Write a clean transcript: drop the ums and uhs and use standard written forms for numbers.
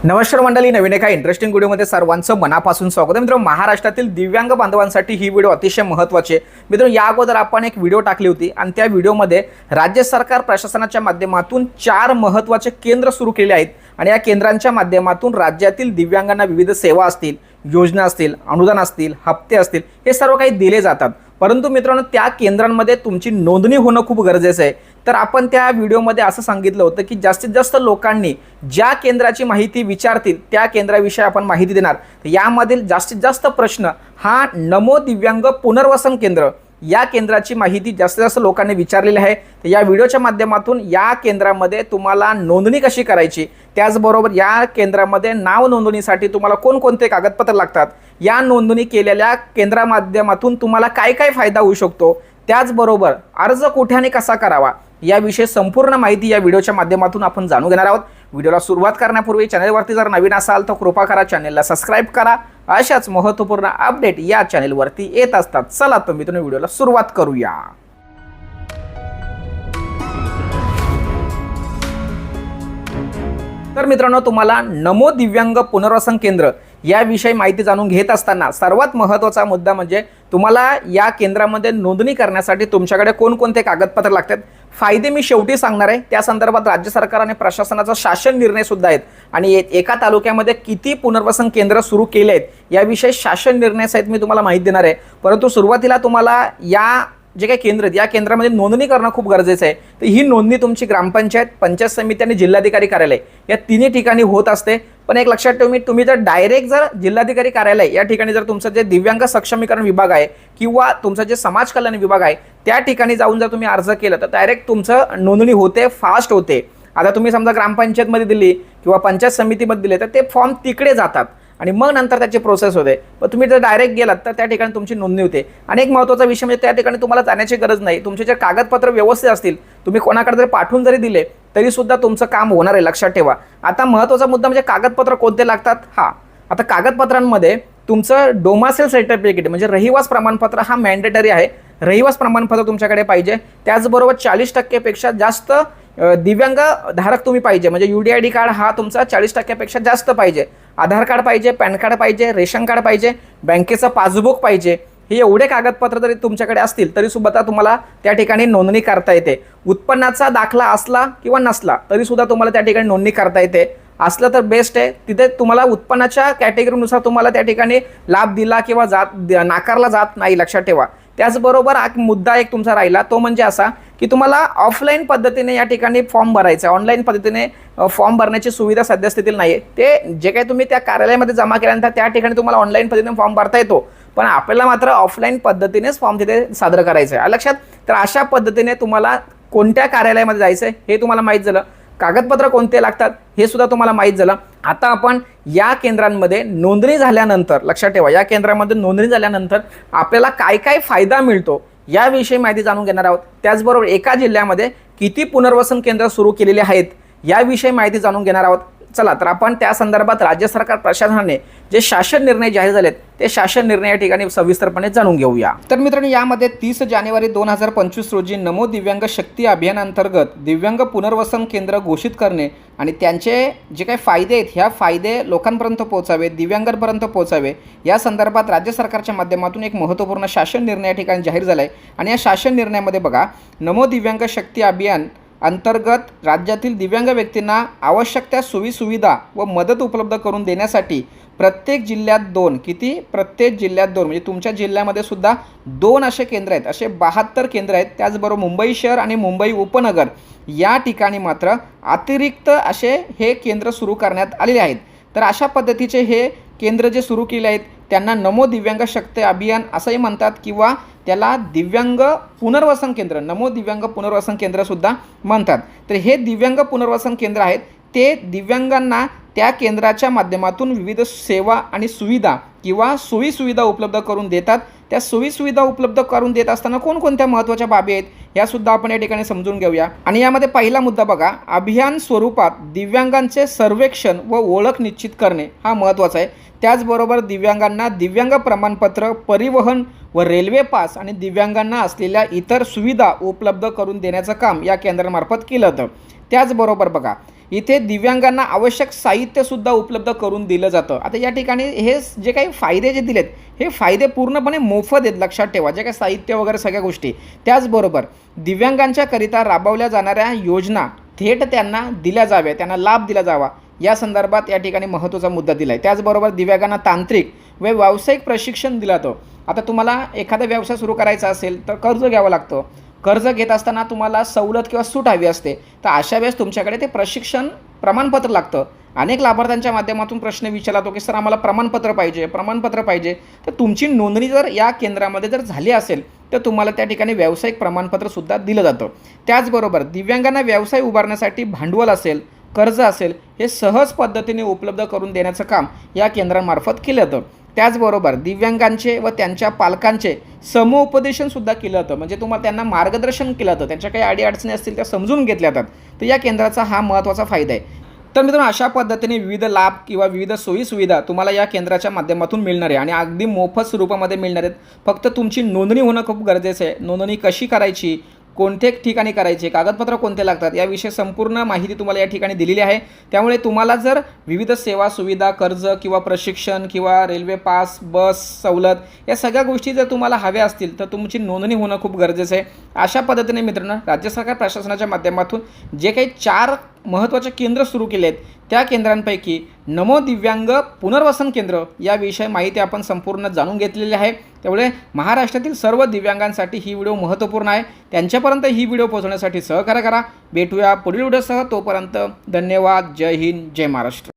नमस्कार मंडळी, नवीन एका इंटरेस्टिंग व्हिडिओमध्ये सर्वांचं मनापासून स्वागत आहे। मित्रांनो, महाराष्ट्रातील दिव्यांग बांधवांसाठी ही व्हिडिओ अतिशय महत्त्वाची आहे। मित्रांनो, या अगोदर आपण एक व्हिडिओ टाकली होती आणि त्या व्हिडिओमध्ये राज्य सरकार प्रशासनाच्या माध्यमातून 4 महत्त्वाचे केंद्र सुरू केले आहेत आणि या केंद्रांच्या माध्यमातून राज्यातील दिव्यांगांना विविध सेवा असतील, योजना असतील, अनुदान असतील, हप्ते असतील, हे सर्व काही दिले जातात। परंतु मित्रांनो, त्या केंद्रांमध्ये तुमची नोंदणी होणं खूप गरजेचं आहे। तर आपण त्या व्हिडिओमध्ये असं सांगितलं होतं की जास्तीत जास्त लोकांनी ज्या केंद्राची माहिती विचारतील त्या केंद्राविषयी आपण माहिती देणार। यामधील जास्तीत जास्त प्रश्न हा नमो दिव्यांग पुनर्वसन केंद्र या केंद्राची माहिती जास्तीत जास्त लोकांनी विचारलेली आहे। तर या व्हिडिओच्या माध्यमातून या केंद्रामध्ये तुम्हाला नोंदणी कशी करायची, त्याचबरोबर या केंद्रामध्ये नाव नोंदणीसाठी तुम्हाला कोणकोणते कागदपत्र लागतात, या नोंदणी केलेल्या केंद्रा माध्यमातून तुम्हाला काय काय फायदा होऊ शकतो, त्याचबरोबर अर्ज कुठे आणि कसा करावा, याविषयी संपूर्ण माहिती या व्हिडिओच्या माध्यमातून आपण जाणून घेणार आहोत। व्हिडिओला सुरुवात करण्यापूर्वी चॅनलवरती जर नवीन असाल तर कृपा करा चॅनलला सबस्क्राइब करा। अशाच महत्त्वपूर्ण अपडेट या चॅनलवरती येत असतात। चला तर मित्रांनो, व्हिडिओला सुरुवात करूया। तर मित्रांनो, तुम्हाला नमो दिव्यांग पुनर्वसन केंद्र याविषयी माहिती जाणून घेत असताना सर्वात महत्त्वाचा मुद्दा म्हणजे तुम्हाला या केंद्रामध्ये नोंदणी करण्यासाठी तुमच्याकडे कोणकोणते कागदपत्र लागतात। फायदे मी शेवटी सांगणार आहे। त्या संदर्भात राज्य सरकार आणि प्रशासनाचा शासन निर्णय सुद्धा आहेत आणि एका तालुक्यामध्ये किती पुनर्वसन केंद्र सुरू केले आहेत याविषयी शासन निर्णय सहित मी तुम्हाला माहिती देणार आहे। परंतु सुरुवातीला तुम्हाला या जे काही केंद्र आहेत या केंद्रामध्ये नोंदणी करणं खूप गरजेचं आहे। तर ही नोंदणी तुमची ग्रामपंचायत, पंचायत समिती आणि जिल्हाधिकारी कार्यालय या तिन्ही ठिकाणी होत असते। पण एक लक्षात ठेवा, तुम्ही जर डायरेक्ट जर जिल्हाधिकारी कार्यालय या ठिकाणी जर तुमचं जे दिव्यांग सक्षमीकरण विभाग आहे किंवा तुमचं जे समाज कल्याण विभाग आहे त्या ठिकाणी जाऊन जर तुम्ही अर्ज केला तर डायरेक्ट तुमचं नोंदणी होते, फास्ट होते। आता तुम्ही समजा ग्रामपंचायतमध्ये दिली किंवा पंचायत समितीमध्ये दिले तर ते फॉर्म तिकडे जातात आणि मग नंतर त्याची प्रोसेस होते। पण तुम्ही जर डायरेक्ट गेलात तर त्या ठिकाणी तुमची नोंदणी होते। आणि एक महत्त्वाचा विषय म्हणजे त्या ठिकाणी तुम्हाला जाण्याची गरज नाही। तुमचे जे कागदपत्र व्यवस्थित असतील, तुम्ही कोणाकडे जरी पाठवून जरी दिले तरी सुद्धा तुमचं काम होणार आहे, लक्षात ठेवा। आता महत्त्वाचा मुद्दा म्हणजे कागदपत्र कोणते लागतात। आता कागदपत्रांमध्ये तुमचं डोमासेल सर्टिफिकेट म्हणजे रहिवास प्रमाणपत्र हा मॅन्डेटरी आहे। रहिवास प्रमाणपत्र तुमच्याकडे पाहिजे। त्याचबरोबर 40% पेक्षा जास्त दिव्यांग धारक तुम्ही पाहिजे, म्हणजे UDID कार्ड हा तुमचा 40% पेक्षा जास्त पाहिजे। आधार कार्ड पाहिजे, पॅन कार्ड पाहिजे, रेशन कार्ड पाहिजे, बँकेचं पासबुक पाहिजे। हे एवढे कागदपत्र जरी तुमच्याकडे असतील तरी सुद्धा तुम्हाला त्या ठिकाणी नोंदणी करता येते। उत्पन्नाचा दाखला असला किंवा नसला तरी सुद्धा तुम्हाला त्या ठिकाणी नोंदणी करता येते। असलं तर बेस्ट आहे। तिथे तुम्हाला उत्पन्नाच्या कॅटेगरीनुसार तुम्हाला त्या ठिकाणी लाभ दिला किंवा नाकारला जात नाही, लक्षात ठेवा। त्याचबरोबर मुद्दा एक तुमचा राहिला तो म्हणजे असा की तुम्हाला ऑफलाईन पद्धतीने या ठिकाणी फॉर्म भरायचा आहे। ऑनलाईन पद्धतीने फॉर्म भरण्याची सुविधा सद्यस्थितीला नाही आहे। ते जे काही तुम्ही त्या कार्यालयामध्ये जमा केल्यानंतर त्या ठिकाणी तुम्हाला ऑनलाईन पद्धतीने फॉर्म भरता येतो, पण आपल्याला मात्र ऑफलाईन पद्धतीनेच फॉर्म तिथे सादर करायचं आहे, लक्षात। तर अशा पद्धतीने तुम्हाला कोणत्या कार्यालयामध्ये जायचं आहे हे तुम्हाला माहीत झालं, कागदपत्र कोणते लागतात हे सुद्धा तुम्हाला माहीत झालं। आता आपण या केंद्रांमध्ये नोंदणी झाल्यानंतर, लक्षात ठेवा, या केंद्रामध्ये नोंदणी झाल्यानंतर आपल्याला काय काय फायदा मिळतो याविषयी माहिती जाणून घेणार आहोत। त्याचबरोबर एका जिल्ह्यामध्ये किती पुनर्वसन केंद्र सुरू केलेले आहेत याविषयी माहिती जाणून घेणार आहोत। चला तर आपण त्या संदर्भात राज्य सरकार प्रशासनाने जे शासन निर्णय जाहीर झालेत ते शासन निर्णय या ठिकाणी सविस्तरपणे जाणून घेऊया। तर मित्रांनो, यामध्ये 30 जानेवारी 2025 रोजी नमो दिव्यांग शक्ती अभियानांतर्गत दिव्यांग पुनर्वसन केंद्र घोषित करणे आणि त्यांचे जे काही फायदे आहेत ह्या फायदे लोकांपर्यंत पोहोचावे, दिव्यांगांपर्यंत पोहोचावे, या संदर्भात राज्य सरकारच्या माध्यमातून एक महत्त्वपूर्ण शासन निर्णय या ठिकाणी जाहीर झाला आहे। आणि या शासन निर्णयामध्ये बघा, नमो दिव्यांग शक्ती अभियान अंतर्गत राज्यातील दिव्यांग व्यक्तींना आवश्यक त्या सोयीसुविधा व मदत उपलब्ध करून देण्यासाठी प्रत्येक जिल्ह्यात 2 प्रत्येक जिल्ह्यात 2 म्हणजे तुमच्या जिल्ह्यामध्ये सुद्धा 2 असे केंद्र आहेत, असे 72 केंद्र आहेत। त्याचबरोबर मुंबई शहर आणि मुंबई उपनगर या ठिकाणी मात्र अतिरिक्त असे हे केंद्र सुरू करण्यात आलेले आहेत। तर अशा पद्धतीचे हे केंद्र जे सुरू केले आहेत त्यांना नमो दिव्यांग शक्ती अभियान असंही म्हणतात किंवा त्याला दिव्यांग पुनर्वसन केंद्र, नमो दिव्यांग पुनर्वसन केंद्रसुद्धा म्हणतात। तर हे दिव्यांग पुनर्वसन केंद्र आहेत, ते दिव्यांगांना त्या केंद्राच्या माध्यमातून विविध सेवा आणि सुविधा किंवा सोयीसुविधा उपलब्ध करून देतात। त्या सोयीसुविधा उपलब्ध करून देत असताना कोणकोणत्या महत्त्वाच्या बाबी आहेत यासुद्धा आपण या ठिकाणी समजून घेऊया। आणि यामध्ये पहिला मुद्दा बघा, अभियान स्वरूपात दिव्यांगांचे सर्वेक्षण व ओळख निश्चित करणे हा महत्त्वाचा आहे। त्याचबरोबर दिव्यांगांना दिव्यांग प्रमाणपत्र, परिवहन व रेल्वे पास आणि दिव्यांगांना असलेल्या इतर सुविधा उपलब्ध करून देण्याचं काम या केंद्रामार्फत केलं जातं। त्याचबरोबर बघा, इथे दिव्यांगांना आवश्यक साहित्यसुद्धा उपलब्ध करून दिलं जातं. आता या ठिकाणी हे जे काही फायदे जे दिलेत हे फायदे पूर्णपणे मोफत आहेत, लक्षात ठेवा. जे काही साहित्य वगैरे सगळ्या गोष्टी, त्याचबरोबर दिव्यांगांच्याकरिता राबवल्या जाणाऱ्या योजना थेट त्यांना दिल्या जाव्या, त्यांना लाभ दिला जावा या संदर्भात या ठिकाणी महत्त्वाचा मुद्दा दिला आहे. त्याचबरोबर दिव्यांगांना तांत्रिक व व्यावसायिक प्रशिक्षण दिलं जातं. आता तुम्हाला एखादा व्यवसाय सुरू करायचा असेल तर कर्ज घ्यावं लागतं. कर्ज घेत असताना तुम्हाला सवलत किंवा सूट हवी असते, तर अशा वेळेस तुमच्याकडे ते प्रशिक्षण प्रमाणपत्र लागतं. अनेक लाभार्थ्यांच्या माध्यमातून प्रश्न विचारला जातो की सर आम्हाला प्रमाणपत्र पाहिजे. तर तुमची नोंदणी जर या केंद्रामध्ये जर झाली असेल तर तुम्हाला त्या ठिकाणी व्यावसायिक प्रमाणपत्रसुद्धा दिलं जातं. त्याचबरोबर दिव्यांगांना व्यवसाय उभारण्यासाठी भांडवल असेल, कर्ज असेल, हे सहज पद्धतीने उपलब्ध करून देण्याचं काम या केंद्रांमार्फत केलं जातं. त्याचबरोबर दिव्यांगांचे व त्यांच्या पालकांचे समुपदेशनसुद्धा केलं जातं. म्हणजे तुम्हाला त्यांना मार्गदर्शन केलं जातं, त्यांच्या काही अडीअडचणी असतील त्या समजून घेतल्या जातात. तर या केंद्राचा हा महत्त्वाचा फायदा आहे. तर मित्रांनो, अशा पद्धतीने विविध लाभ किंवा विविध सोयीसुविधा तुम्हाला या केंद्राच्या माध्यमातून मिळणार आहे आणि अगदी मोफत स्वरूपामध्ये मिळणार आहेत. फक्त तुमची नोंदणी होणं खूप गरजेचं आहे. नोंदणी कशी करायची, कोणत्या ठिकाणी करायचे, कागदपत्र कोणते लागतात याविषयी संपूर्ण माहिती तुम्हाला या ठिकाणी दिलेली आहे. त्यामुळे तुम्हाला जर विविध सेवा सुविधा, कर्ज किंवा प्रशिक्षण किंवा रेल्वे पास, बस सवलत या सगळ्या गोष्टी जर तुम्हाला हव्या असतील तर तुमची नोंदणी होणं खूप गरजेचं आहे. अशा पद्धतीने मित्रांनो, राज्य सरकार प्रशासनाच्या माध्यमातून जे काही 4 महत्त्वाचे केंद्र सुरू केले आहेत त्या केंद्रांपैकी नमो दिव्यांग पुनर्वसन केंद्र याविषयी माहिती आपण संपूर्ण जाणून घेतलेली आहे. त्यामुळे महाराष्ट्रातील सर्व दिव्यांगांसाठी ही व्हिडिओ महत्त्वपूर्ण आहे. त्यांच्यापर्यंत ही व्हिडिओ पोहोचवण्यासाठी सहकार्य करा. भेटूया पुढील व्हिडिओसह. तोपर्यंत धन्यवाद. जय हिंद, जय महाराष्ट्र.